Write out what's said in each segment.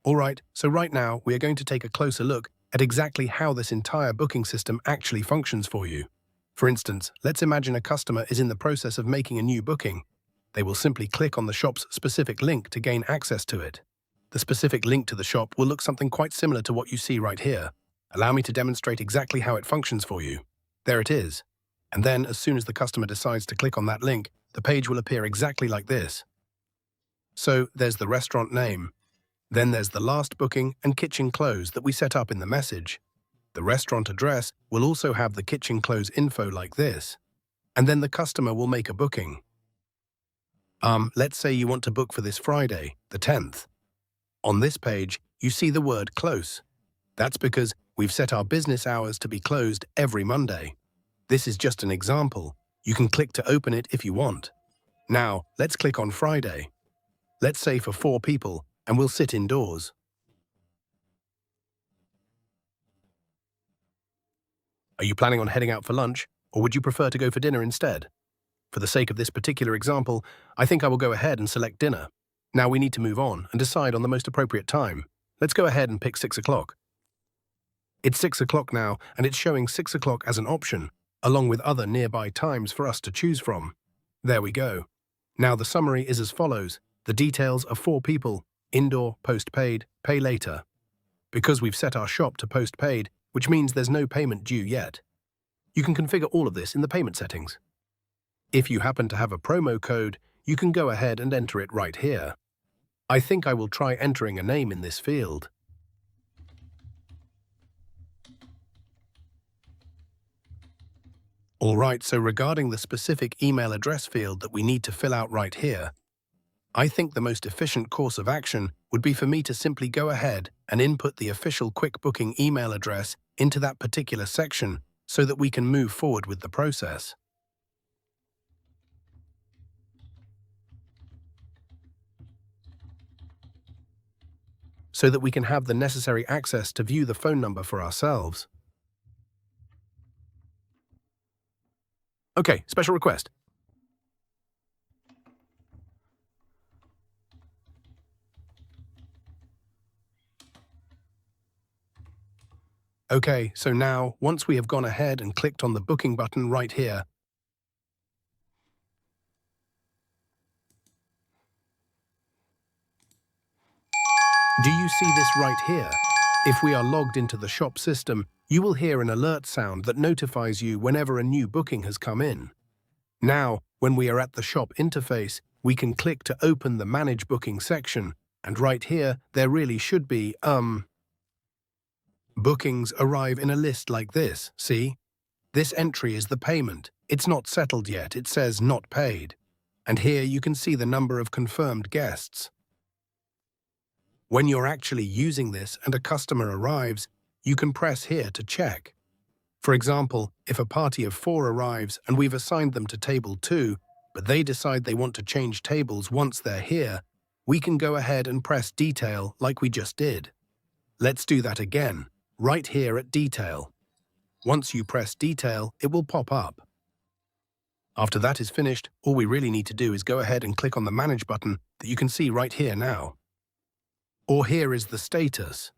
Alright, so right now we are going to take a closer look at exactly how this entire booking system actually functions for you. For instance, let's imagine a customer is in the process of making a new booking. They will simply click on the shop's specific link to gain access to it. The specific link to the shop will look something quite similar to what you see right here. Allow me to demonstrate exactly how it functions for you. There it is. And then, as soon as the customer decides to click on that link, the page will appear exactly like this. So, there's the restaurant name. Then there's the last booking and kitchen close that we set up in the message. The restaurant address will also have the kitchen close info like this. And then the customer will make a booking. Let's say you want to book for this Friday, the 10th. On this page, you see the word close. That's because we've set our business hours to be closed every Monday. This is just an example. You can click to open it if you want. Now, let's click on Friday. Let's say for 4 people, and we'll sit indoors. Are you planning on heading out for lunch, or would you prefer to go for dinner instead? For the sake of this particular example, I think I will go ahead and select dinner. Now we need to move on and decide on the most appropriate time. Let's go ahead and pick 6 o'clock. It's 6 o'clock now, and it's showing 6 o'clock as an option, along with other nearby times for us to choose from. There we go. Now the summary is as follows. The details are 4 people, indoor, postpaid, pay later. Because we've set our shop to postpaid, which means there's no payment due yet. You can configure all of this in the payment settings. If you happen to have a promo code, you can go ahead and enter it right here. I think I will try entering a name in this field. Alright, so regarding the specific email address field that we need to fill out right here, I think the most efficient course of action would be for me to simply go ahead and input the official QuickBooking email address into that particular section so that we can move forward with the process. So that we can have the necessary access to view the phone number for ourselves. Okay, special request. Okay, so now, once we have gone ahead and clicked on the booking button right here, do you see this right here? If we are logged into the shop system, you will hear an alert sound that notifies you whenever a new booking has come in. Now, when we are at the shop interface, we can click to open the Manage Booking section, and right here, there really should be, bookings arrive in a list like this, see? This entry is the payment. It's not settled yet, it says not paid. And here you can see the number of confirmed guests. When you're actually using this and a customer arrives, you can press here to check. For example, if a party of 4 arrives and we've assigned them to table 2, but they decide they want to change tables once they're here, we can go ahead and press Detail like we just did. Let's do that again, right here at Detail. Once you press Detail, it will pop up. After that is finished, all we really need to do is go ahead and click on the Manage button that you can see right here now. Or here is the status.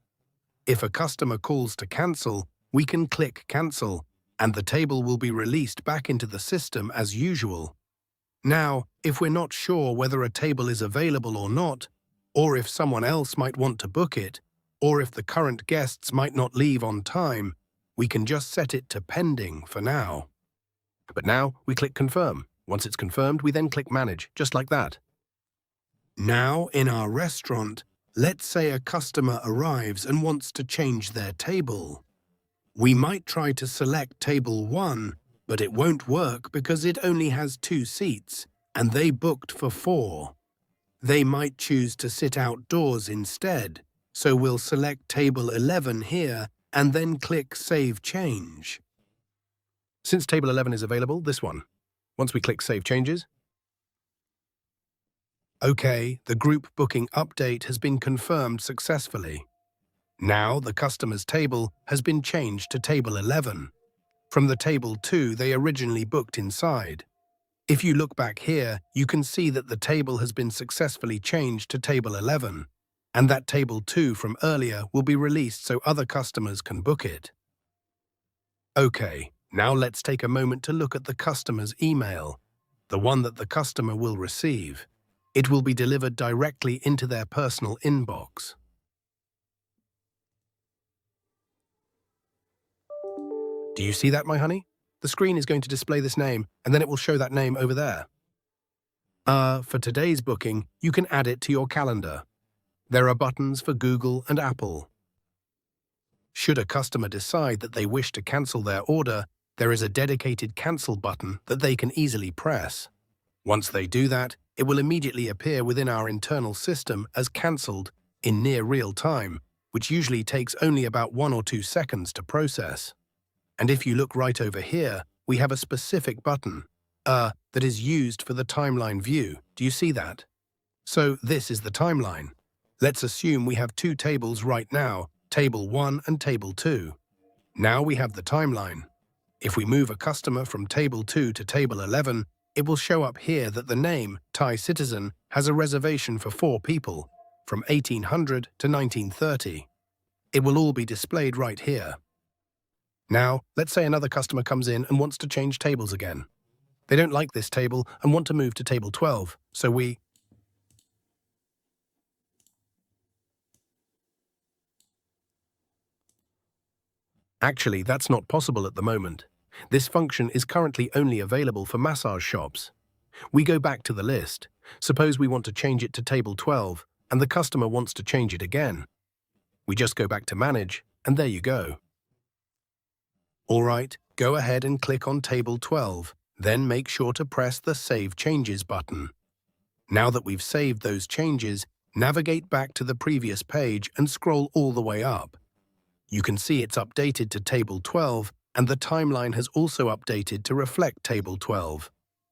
If a customer calls to cancel, we can click Cancel, and the table will be released back into the system as usual. Now, if we're not sure whether a table is available or not, or if someone else might want to book it, or if the current guests might not leave on time, we can just set it to pending for now. But now we click Confirm. Once it's confirmed, we then click Manage, just like that. Now, in our restaurant, let's say a customer arrives and wants to change their table. We might try to select table 1, but it won't work because it only has 2 seats, and they booked for 4. They might choose to sit outdoors instead, so we'll select table 11 here and then click Save Change. Since table 11 is available, this one. Once we click Save Changes, okay, the group booking update has been confirmed successfully. Now the customer's table has been changed to table 11. From the table 2 they originally booked inside. If you look back here, you can see that the table has been successfully changed to table 11. And that table 2 from earlier will be released so other customers can book it. Okay, now let's take a moment to look at the customer's email, the one that the customer will receive. It will be delivered directly into their personal inbox. Do you see that, my honey? The screen is going to display this name, and then it will show that name over there. For today's booking, you can add it to your calendar. There are buttons for Google and Apple. Should a customer decide that they wish to cancel their order, there is a dedicated cancel button that they can easily press. Once they do that, it will immediately appear within our internal system as cancelled in near real time, which usually takes only about 1 or 2 seconds to process. And if you look right over here, we have a specific button, that is used for the timeline view. Do you see that? So this is the timeline. Let's assume we have 2 tables right now, Table 1 and Table 2. Now we have the timeline. If we move a customer from Table 2 to Table 11, it will show up here that the name, Thai Citizen, has a reservation for 4 people, from 1800 to 1930. It will all be displayed right here. Now, let's say another customer comes in and wants to change tables again. They don't like this table and want to move to Table 12, so we Actually, that's not possible at the moment. This function is currently only available for massage shops. We go back to the list. Suppose we want to change it to Table 12, and the customer wants to change it again. We just go back to Manage, and there you go. All right, go ahead and click on Table 12, then make sure to press the Save Changes button. Now that we've saved those changes, navigate back to the previous page and scroll all the way up. You can see it's updated to Table 12, and the timeline has also updated to reflect Table 12.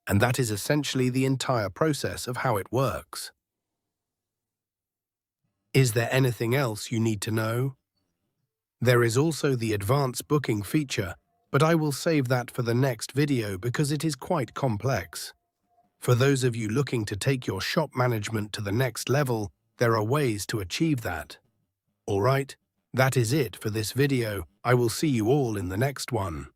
And that is essentially the entire process of how it works. Is there anything else you need to know? There is also the advanced booking feature, but I will save that for the next video because it is quite complex. For those of you looking to take your shop management to the next level, there are ways to achieve that. All right, that is it for this video. I will see you all in the next one.